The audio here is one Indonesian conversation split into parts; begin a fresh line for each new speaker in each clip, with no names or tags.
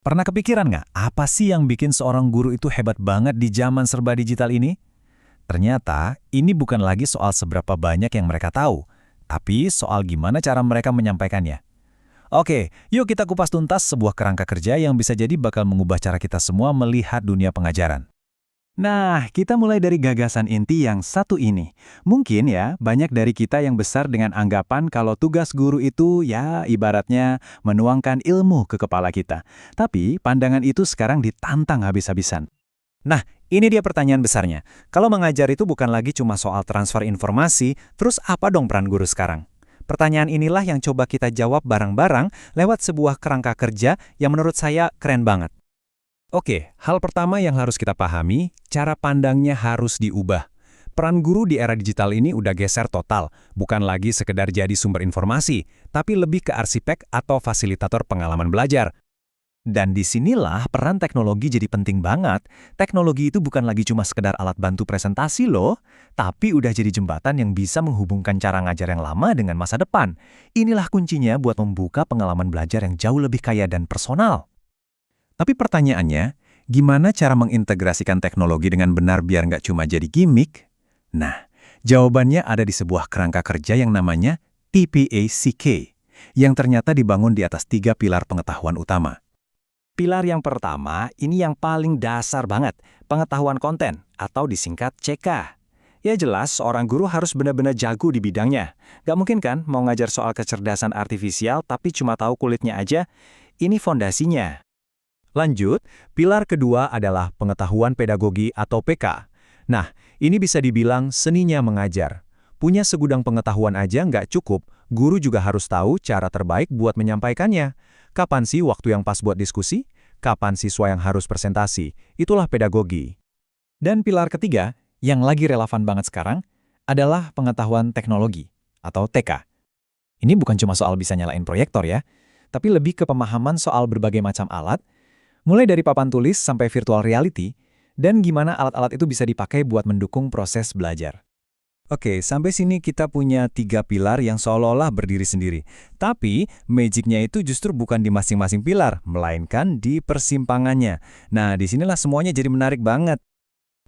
Pernah kepikiran nggak, apa sih yang bikin seorang guru itu hebat banget di zaman serba digital ini? Ternyata, ini bukan lagi soal seberapa banyak yang mereka tahu, tapi soal gimana cara mereka menyampaikannya. Oke, yuk kita kupas tuntas sebuah kerangka kerja yang bisa jadi bakal mengubah cara kita semua melihat dunia pengajaran.
Nah, kita mulai dari gagasan inti yang satu ini. Mungkin ya, banyak dari kita yang besar dengan anggapan kalau tugas guru itu ya ibaratnya menuangkan ilmu ke kepala kita. Tapi pandangan itu sekarang ditantang habis-habisan.
Nah, ini dia pertanyaan besarnya. Kalau mengajar itu bukan lagi cuma soal transfer informasi, terus apa dong peran guru sekarang? Pertanyaan inilah yang coba kita jawab bareng-bareng lewat sebuah kerangka kerja yang menurut saya keren banget. Oke, hal pertama yang harus kita pahami, cara pandangnya harus diubah. Peran guru di era digital ini udah geser total, bukan lagi sekedar jadi sumber informasi, tapi lebih ke arsitek atau fasilitator pengalaman belajar. Dan disinilah peran teknologi jadi penting banget. Teknologi itu bukan lagi cuma sekedar alat bantu presentasi loh, tapi udah jadi jembatan yang bisa menghubungkan cara ngajar yang lama dengan masa depan. Inilah kuncinya buat membuka pengalaman belajar yang jauh lebih kaya dan personal. Tapi pertanyaannya, gimana cara mengintegrasikan teknologi dengan benar biar nggak cuma jadi gimmick? Nah, jawabannya ada di sebuah kerangka kerja yang namanya TPACK, yang ternyata dibangun di atas 3 pilar pengetahuan utama. Pilar yang pertama, ini yang paling dasar banget, pengetahuan konten, atau disingkat CK. Ya jelas, seorang guru harus benar-benar jago di bidangnya. Gak mungkin kan mau ngajar soal kecerdasan artifisial tapi cuma tahu kulitnya aja? Ini fondasinya. Lanjut, pilar kedua adalah pengetahuan pedagogi atau PK. Nah, ini bisa dibilang seninya mengajar. Punya segudang pengetahuan aja nggak cukup, guru juga harus tahu cara terbaik buat menyampaikannya. Kapan sih waktu yang pas buat diskusi? Kapan siswa yang harus presentasi? Itulah pedagogi. Dan pilar ketiga, yang lagi relevan banget sekarang, adalah pengetahuan teknologi atau TK. Ini bukan cuma soal bisa nyalain proyektor ya, tapi lebih ke pemahaman soal berbagai macam alat, mulai dari papan tulis sampai virtual reality, dan gimana alat-alat itu bisa dipakai buat mendukung proses belajar. Oke, sampai sini kita punya 3 pilar yang seolah-olah berdiri sendiri. Tapi, magicnya itu justru bukan di masing-masing pilar, melainkan di persimpangannya. Nah, disinilah semuanya jadi menarik banget.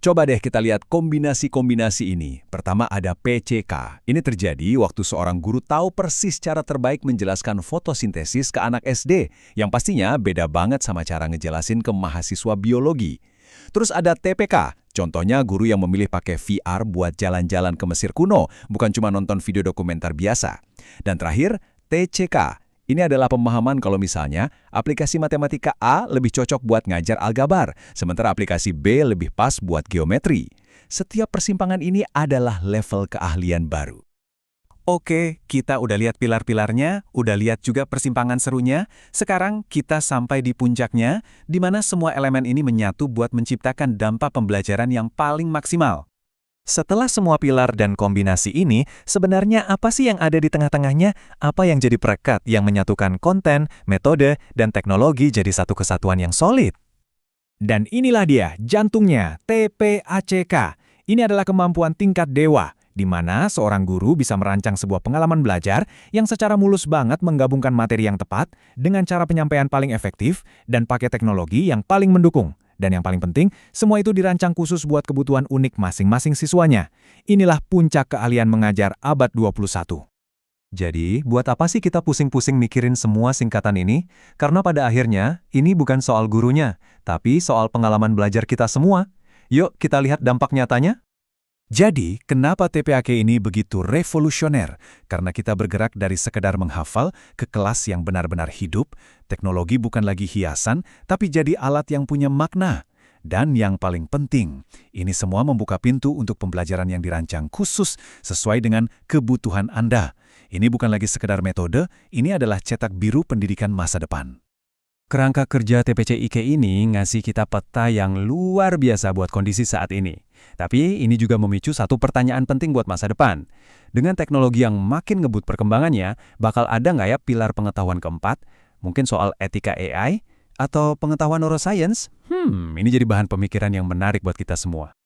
Coba deh kita lihat kombinasi-kombinasi ini. Pertama ada PCK. Ini terjadi waktu seorang guru tahu persis cara terbaik menjelaskan fotosintesis ke anak SD, yang pastinya beda banget sama cara ngejelasin ke mahasiswa biologi. Terus ada TPK, contohnya guru yang memilih pakai VR buat jalan-jalan ke Mesir kuno, bukan cuma nonton video dokumenter biasa. Dan terakhir, TCK. Ini adalah pemahaman kalau misalnya aplikasi matematika A lebih cocok buat ngajar aljabar, sementara aplikasi B lebih pas buat geometri. Setiap persimpangan ini adalah level keahlian baru. Oke, kita udah lihat pilar-pilarnya, udah lihat juga persimpangan serunya. Sekarang kita sampai di puncaknya, di mana semua elemen ini menyatu buat menciptakan dampak pembelajaran yang paling maksimal. Setelah semua pilar dan kombinasi ini, sebenarnya apa sih yang ada di tengah-tengahnya? Apa yang jadi perekat yang menyatukan konten, metode, dan teknologi jadi satu kesatuan yang solid? Dan inilah dia, jantungnya, TPACK. Ini adalah kemampuan tingkat dewa, di mana seorang guru bisa merancang sebuah pengalaman belajar yang secara mulus banget menggabungkan materi yang tepat dengan cara penyampaian paling efektif dan pakai teknologi yang paling mendukung. Dan yang paling penting, semua itu dirancang khusus buat kebutuhan unik masing-masing siswanya. Inilah puncak keahlian mengajar abad 21. Jadi, buat apa sih kita pusing-pusing mikirin semua singkatan ini? Karena pada akhirnya, ini bukan soal gurunya, tapi soal pengalaman belajar kita semua. Yuk, kita lihat dampak nyatanya. Jadi, kenapa TPAK ini begitu revolusioner? Karena kita bergerak dari sekedar menghafal ke kelas yang benar-benar hidup, teknologi bukan lagi hiasan, tapi jadi alat yang punya makna. Dan yang paling penting, ini semua membuka pintu untuk pembelajaran yang dirancang khusus sesuai dengan kebutuhan Anda. Ini bukan lagi sekedar metode, ini adalah cetak biru pendidikan masa depan. Kerangka kerja TPCIK ini ngasih kita peta yang luar biasa buat kondisi saat ini. Tapi ini juga memicu satu pertanyaan penting buat masa depan. Dengan teknologi yang makin ngebut perkembangannya, bakal ada nggak ya pilar pengetahuan keempat? Mungkin soal etika AI? Atau pengetahuan neuroscience? Ini jadi bahan pemikiran yang menarik buat kita semua.